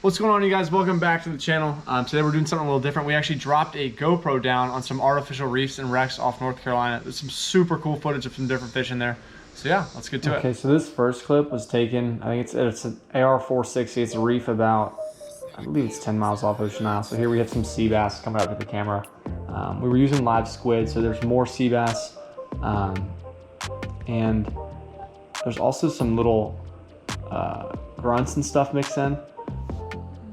What's going on, you guys? Welcome back to the channel. Today we're doing something a little different. We actually dropped a GoPro down on some artificial reefs and wrecks off North Carolina. There's some super cool footage of some different fish in there. So yeah, let's get to it. Okay, so this first clip was taken, I think it's an AR-460. It's a reef about, I believe it's 10 miles off Ocean Isle. So here we have some sea bass coming out with the camera. We were using live squid, so there's more sea bass. And there's also some little grunts and stuff mixed in.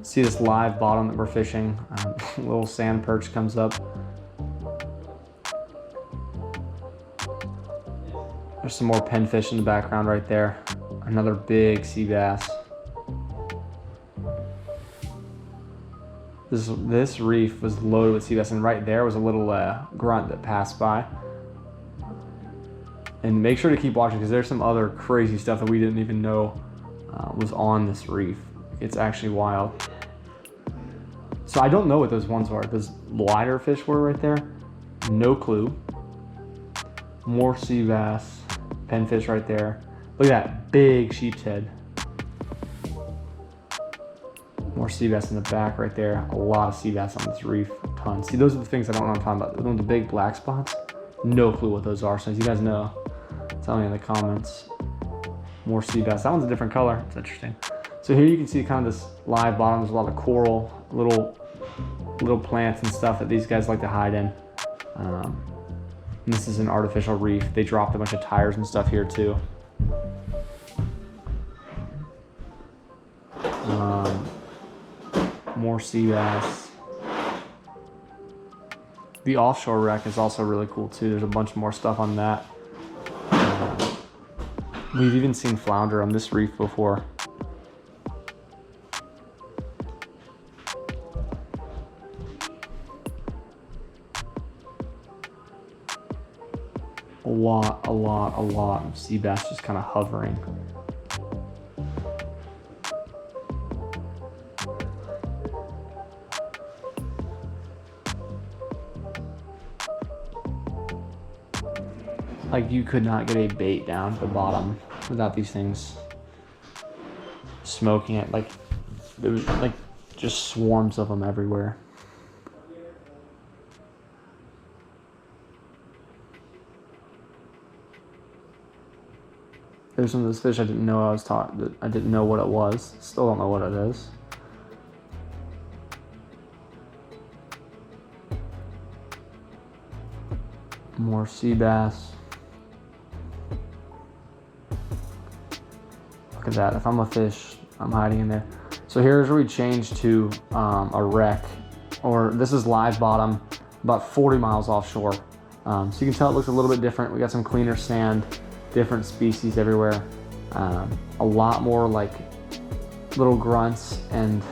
See this live bottom that we're fishing. Little sand perch comes up. There's some more pinfish in the background right there. Another big sea bass. This reef was loaded with sea bass, and right there was a little grunt that passed by. And make sure to keep watching because there's some other crazy stuff that we didn't even know was on this reef. It's actually wild. So I don't know what those ones are. Those lighter fish were right there. No clue. More sea bass, pinfish right there. Look at that big sheep's head. More sea bass in the back right there. A lot of sea bass on this reef. Tons. See, those are the things I don't know what I'm talking about. The big black spots. No clue what those are. So as you guys know, tell me in the comments. More sea bass. That one's a different color. It's interesting. So here you can see kind of this live bottom. There's a lot of coral, little plants and stuff that these guys like to hide in. And this is an artificial reef. They dropped a bunch of tires and stuff here too. More sea bass. The offshore wreck is also really cool too. There's a bunch more stuff on that. We've even seen flounder on this reef before. A lot of sea bass just kind of hovering. Like you could not get a bait down to the bottom without these things smoking it. Like there was like just swarms of them everywhere. There's some of this fish I didn't know I was taught, that I didn't know what it was. Still don't know what it is. More sea bass. Look at that. If I'm a fish, I'm hiding in there. So here's where we change to a wreck, or this is live bottom, about 40 miles offshore. So you can tell it looks a little bit different. We got some cleaner sand. Different species everywhere. A lot more like little grunts and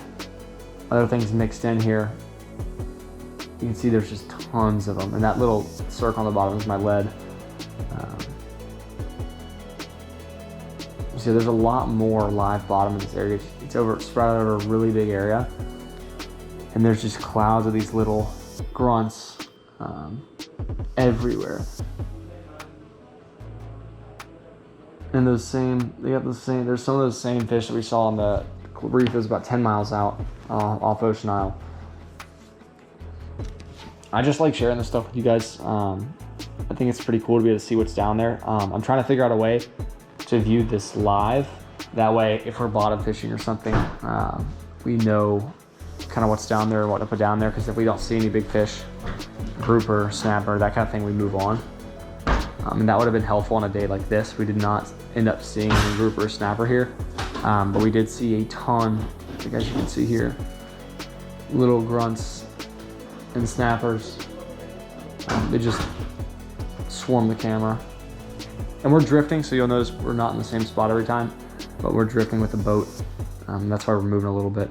other things mixed in here. You can see there's just tons of them, and that little circle on the bottom is my lead. So there's a lot more live bottom in this area. It's spread out over a really big area, and there's just clouds of these little grunts everywhere. And there's some of those same fish that we saw on the reef that was about 10 miles out off Ocean Isle. I just like sharing this stuff with you guys. I think it's pretty cool to be able to see what's down there. I'm trying to figure out a way to view this live. That way, if we're bottom fishing or something, we know kind of what's down there, what to put down there, because if we don't see any big fish, grouper, snapper, that kind of thing, we move on. And that would have been helpful on a day like this. We did not end up seeing any grouper or snapper here, but we did see a ton, I guess you can see here, little grunts and snappers. They just swarm the camera. And we're drifting, so you'll notice we're not in the same spot every time, but we're drifting with the boat. That's why we're moving a little bit.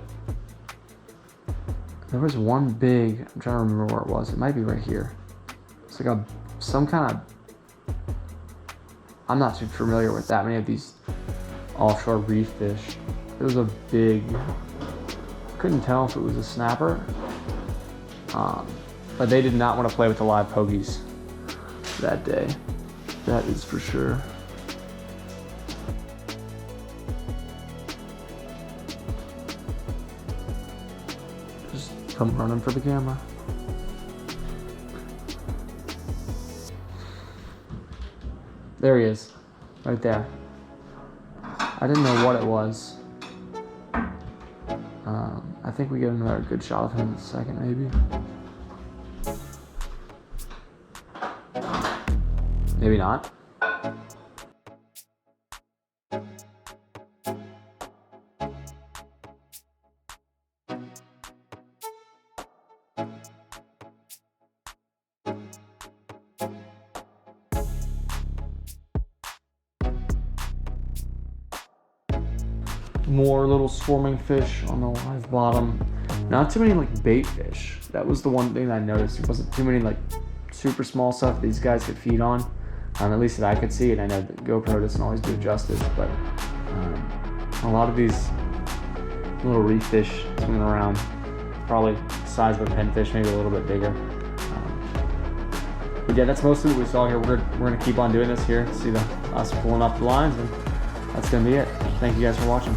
There was one big, I'm trying to remember where it was. It might be right here. It's like some kind of, I'm not too familiar with that many of these offshore reef fish. It was a big, couldn't tell if it was a snapper, but they did not want to play with the live pogies that day. That is for sure. come running for the camera. There he is, right there. I didn't know what it was. I think we get another good shot of him in a second, maybe. Maybe not. More little swarming fish on the live bottom. Not too many like bait fish. That was the one thing that I noticed. It wasn't too many like super small stuff these guys could feed on. At least that I could see, and I know that GoPro doesn't always do justice, but a lot of these little reef fish swimming around, probably the size of a pinfish, maybe a little bit bigger. But yeah, that's mostly what we saw here. We're gonna keep on doing this here. See us pulling off the lines, and that's gonna be it. Thank you guys for watching.